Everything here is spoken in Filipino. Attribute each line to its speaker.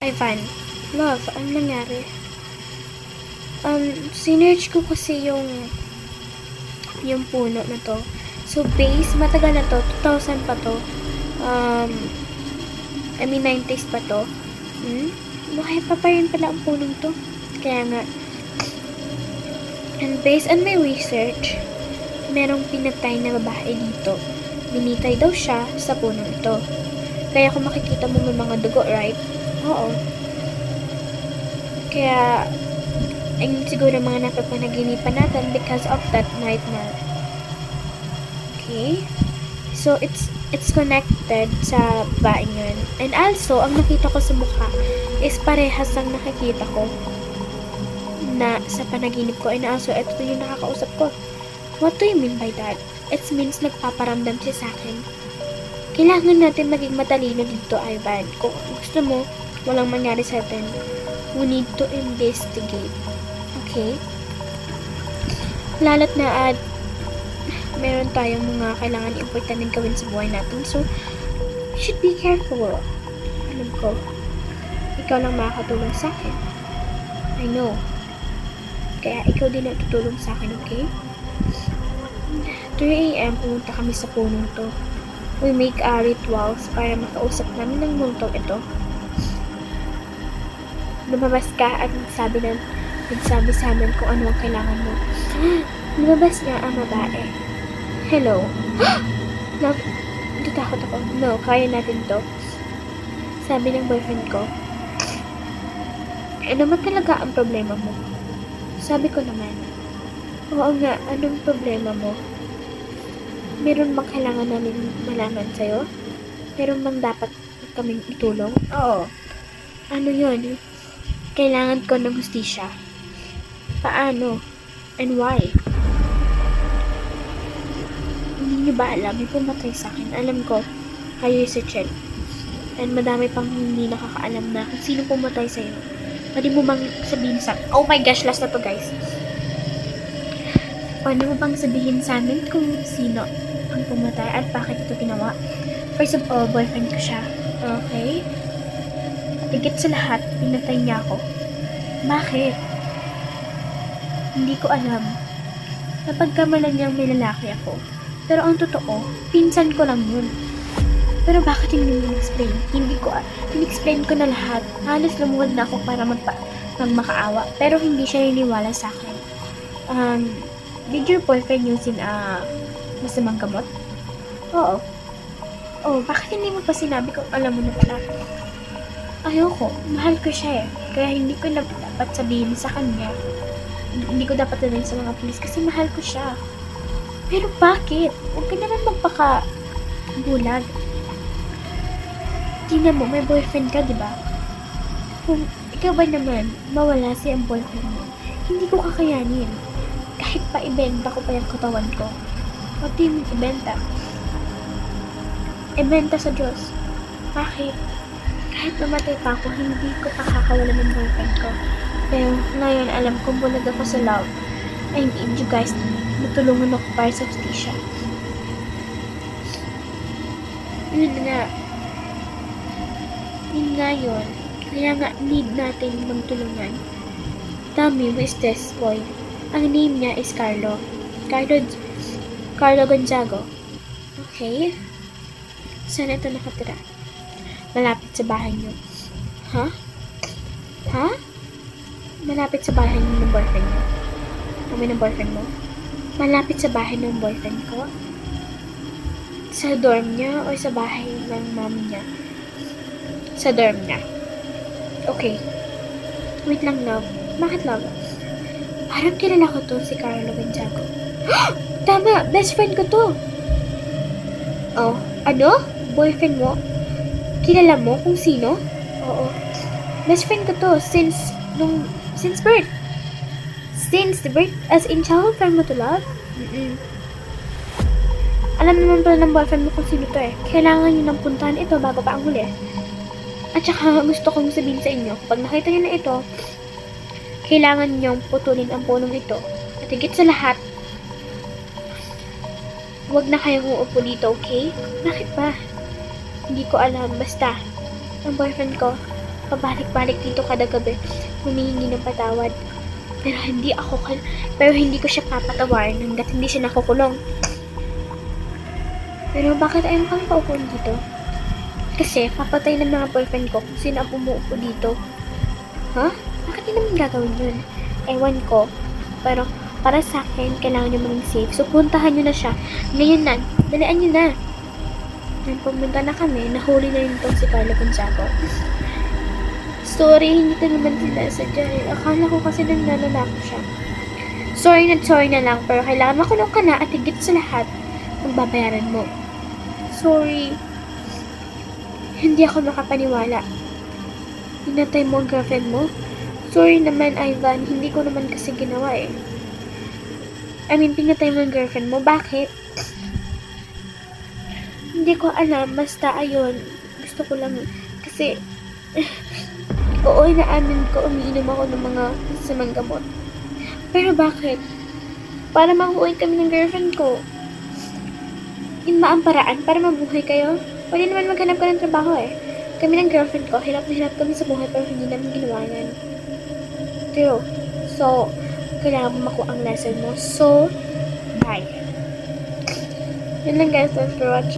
Speaker 1: Ivan, love, ano nangyari? Sinerch ko kasi yung puno na to. So, base, matagal na to. 2000 pa to. I mean, 90s pa to. Buhay pa rin pala ang punong to. Kaya nga. And based on my research, merong pinatay na babae dito. Binitay daw siya sa punong ito. Kaya kung makikita mo may mga dugo, right? Oo. Kaya, ayun siguro mga napapanaginipan natin because of that nightmare. Okay? So, it's connected sa babaeng yun. And also, ang nakita ko sa mukha is parehas ang nakikita ko na sa panaginip ko. And also, ito yung nakakausap ko. What do you mean by that? It means nagpaparamdam siya sa akin. Kailangan natin maging matalino dito, Ivan. Kung gusto mo, walang mangyari sa atin. We need to investigate. Okay? Lalo't na meron tayong mga kailangan importanteng gawin sa buhay natin. So, you should be careful. Alam ko, ikaw lang makakatulong sa akin. I know. Kaya ikaw din ang tutulong sa akin, okay? 3 a.m. pumunta kami sa punong to. We make rituals para makausap namin ng multong ito. Lumabas ka at nagsabi sa amin kung ano ang kailangan mo. Lumabas nga ang babae. Hello. Natatakot ako. No, kaya natin to. Sabi ng boyfriend ko. Ano man talaga ang problema mo? Sabi ko naman. Oo nga, anong problema mo? Meron bang kailangan namin malaman sa'yo? Meron bang dapat kaming itulong? Oo. Ano yun? Kailangan ko ng hustisya. Paano? And why? Hindi niyo ba alam? May pumatay sa akin. Alam ko, kayo si Chen. And madami pang hindi nakakaalam na kung sino pumatay sa'yo. Pwede mo bang sabihin sa... Oh my gosh, last na to guys. Pwede mo bang sabihin sa amin kung sino ang pumatay at bakit ito ginawa? First of all, boyfriend ko siya. Okay? Higit sa lahat, pinatay niya ako. Bakit? Hindi ko alam. Napagkamalan niyang may lalaki ako. Pero ang totoo, pinsan ko lang yun. Pero bakit hindi mo explain? In-explain ko na lahat. Halos lumuwag na ako para magmakaawa. Pero hindi siya niniwala sa akin. Did your boyfriend using masamang gamot? Oo. Oh, bakit hindi mo pa sinabi kung alam mo na pala? Ayoko. Mahal ko siya eh. Kaya hindi ko na dapat sabihin sa kanya. Hindi ko dapat sabihin sa mga pulis kasi mahal ko siya. Pero bakit? Huwag ka naman magpaka-bulag. Tingnan mo, may boyfriend ka, di ba? Kung ikaw ba naman, mawala siya ang boyfriend mo, hindi ko kakayanin. Kahit pa ibenta ko pa yung katawan ko. What do you mean ibenta? Ibenta sa Diyos. Bakit? Kahit mamatay pa ako, hindi ko pakakawala ng boyfriend ko. Pero ngayon, alam kong bulag ako sa love. I need you guys matulungan ako para sa hustisya. Yun nga. Yun nga yun. Kaya nga, need natin magtulungan. Tell me, who is this boy? Ang name niya is Carlo. Carlo Gonzago. Okay. Saan ito nakatira? Malapit sa bahay niyo. Ha? Ha? Malapit sa bahay niyo ng boyfriend niyo. Kami ng boyfriend mo? Malapit sa bahay ng boyfriend ko? Sa dorm niya o sa bahay ng mami niya? Sa dorm niya. Okay. Wait lang, love. Bakit, love? Parang kilala ko to, si Carlo Gonzago. Tama! Best friend ko to! Oh, ano? Boyfriend mo? Kilala mo kung sino? Oo. Best friend ko to since birth. Since the birth, as in childhood friend mo to, love? Alam naman pala ng boyfriend mo kung sino to eh. Kailangan nyo nang puntahan ito bago pa ang huli. At saka gusto kong sabihin sa inyo, kapag nakita nyo na ito, kailangan nyong putulin ang punong ito. At higit sa lahat, huwag na kayong uupo dito, okay? Bakit ba? Hindi ko alam. Basta, ang boyfriend ko, pabalik-balik dito kada gabi, humihingi ng patawad. Pero hindi ko siya papatawarin hanggat hindi siya nakukulong. Pero bakit ayaw kang paupo dito? Kasi papatay ng mga boyfriend ko kung sino ang pumuupo dito. Ha? Bakit hindi naman gagawin yun? Ewan ko. Pero para sa akin, kailangan niyo maging safe. So puntahan niyo na siya. Ngayon na. Dalian niyo na. Nang pumunta na kami, nahuli na rin itong si Carlo Gonzago. Sorry, hindi ko naman sinasadya eh. Akala ko kasi nananako siya. Sorry na lang, pero kailangan makulong ka na at higit sa lahat, magbabayaran mo. Sorry. Hindi ako makapaniwala. Pinatay mo ang girlfriend mo? Sorry naman, Ivan. Hindi ko naman kasi ginawa eh. Pinatay mo ang girlfriend mo? Bakit? Hindi ko alam. Basta ayun. Gusto ko lang kasi oo, inaamin ko umiinom ako ng mga masamang gamot. Pero bakit? Para mabuhay kami ng girlfriend ko. Yun ba ang paraan para mabuhay kayo? Pwede naman maghanap ka ng trabaho eh. Kami ng girlfriend ko, hirap na hirap kami sa buhay pero hindi namin ginawa yan. True. So, kailangan mo makuha ang lesson mo. So, bye. Yun lang guys. Thanks for watching.